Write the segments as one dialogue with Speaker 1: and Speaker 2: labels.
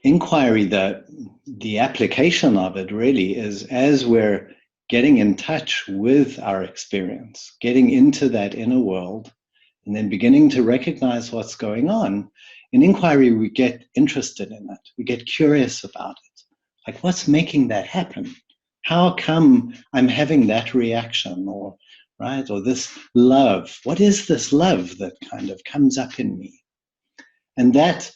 Speaker 1: inquiry, the application of it really is as we're getting in touch with our experience, getting into that inner world, and then beginning to recognize what's going on. In inquiry, we get interested in it. We get curious about it. Like, what's making that happen? How come I'm having that reaction, or right, or this love? What is this love that kind of comes up in me? And that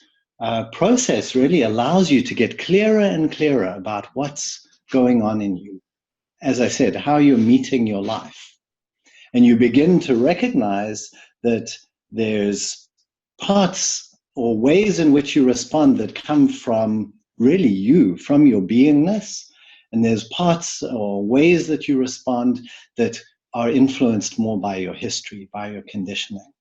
Speaker 1: process really allows you to get clearer and clearer about what's going on in you. As I said, how you're meeting your life. And you begin to recognize that there's parts or ways in which you respond that come from really you, from your beingness. And there's parts or ways that you respond that are influenced more by your history, by your conditioning,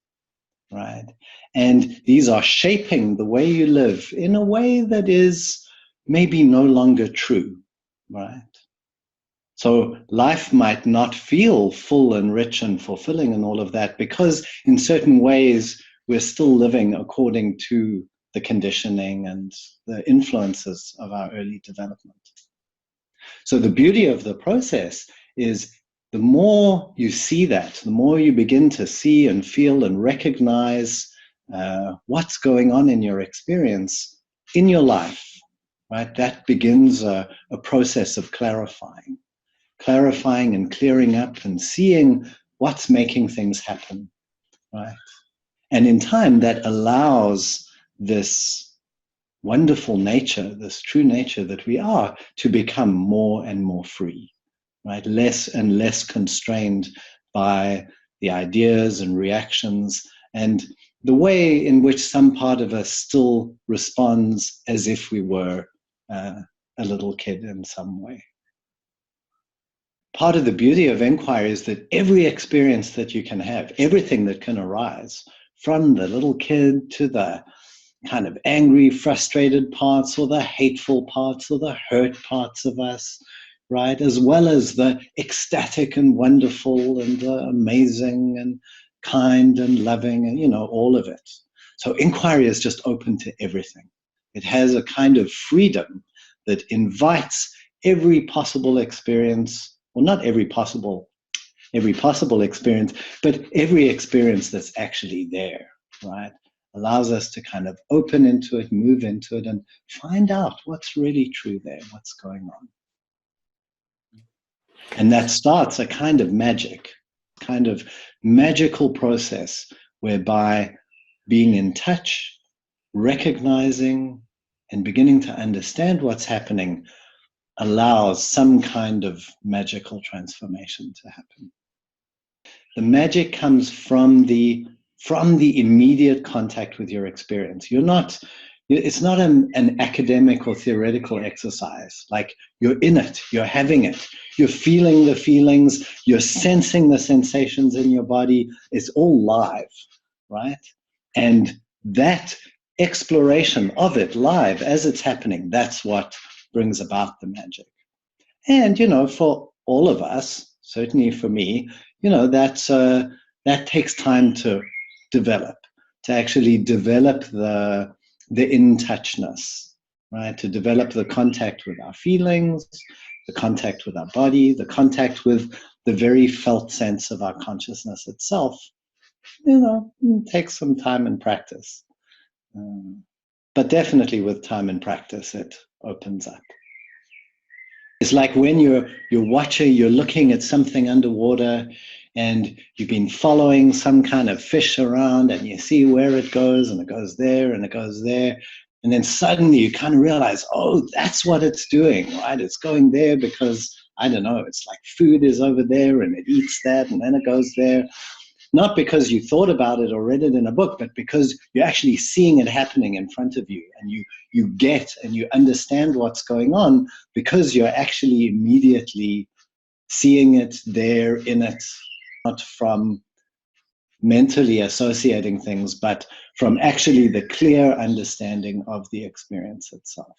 Speaker 1: right? And these are shaping the way you live in a way that is maybe no longer true, right? So life might not feel full and rich and fulfilling and all of that because in certain ways we're still living according to the conditioning and the influences of our early development. So the beauty of the process is the more you see that, the more you begin to see and feel and recognize what's going on in your experience in your life, right? That begins a process of clarifying and clearing up and seeing what's making things happen, right? And in time, that allows this wonderful nature, this true nature that we are, to become more and more free, right? Less and less constrained by the ideas and reactions and the way in which some part of us still responds as if we were a little kid in some way. Part of the beauty of inquiry is that every experience that you can have, everything that can arise, from the little kid to the kind of angry, frustrated parts, or the hateful parts, or the hurt parts of us, right? As well as the ecstatic and wonderful and the amazing and kind and loving and, you know, all of it. So inquiry is just open to everything. It has a kind of freedom that invites every possible experience. Well, not every possible experience, but every experience that's actually there, right? Allows us to kind of open into it, move into it, and find out what's really true there, what's going on. And that starts a kind of magical process whereby being in touch, recognizing, and beginning to understand what's happening allows some kind of magical transformation to happen. The magic comes from the immediate contact with your experience. It's not an academic or theoretical exercise. Like, you're in it, you're having it, you're feeling the feelings, you're sensing the sensations in your body. It's all live, right? And that exploration of it live as it's happening, that's what brings about the magic. And, you know, for all of us, certainly for me, you know, that takes time to develop, to actually develop the in-touchness, right? To develop the contact with our feelings, the contact with our body, the contact with the very felt sense of our consciousness itself. You know, it takes some time and practice. But definitely with time and practice, it opens up. It's like when you're watching, you're looking at something underwater and you've been following some kind of fish around and you see where it goes and it goes there and it goes there. And then suddenly you kind of realize, oh, that's what it's doing, right? It's going there because, I don't know, it's like food is over there and it eats that and then it goes there. Not because you thought about it or read it in a book, but because you're actually seeing it happening in front of you, and you get and you understand what's going on because you're actually immediately seeing it there in it, not from mentally associating things, but from actually the clear understanding of the experience itself.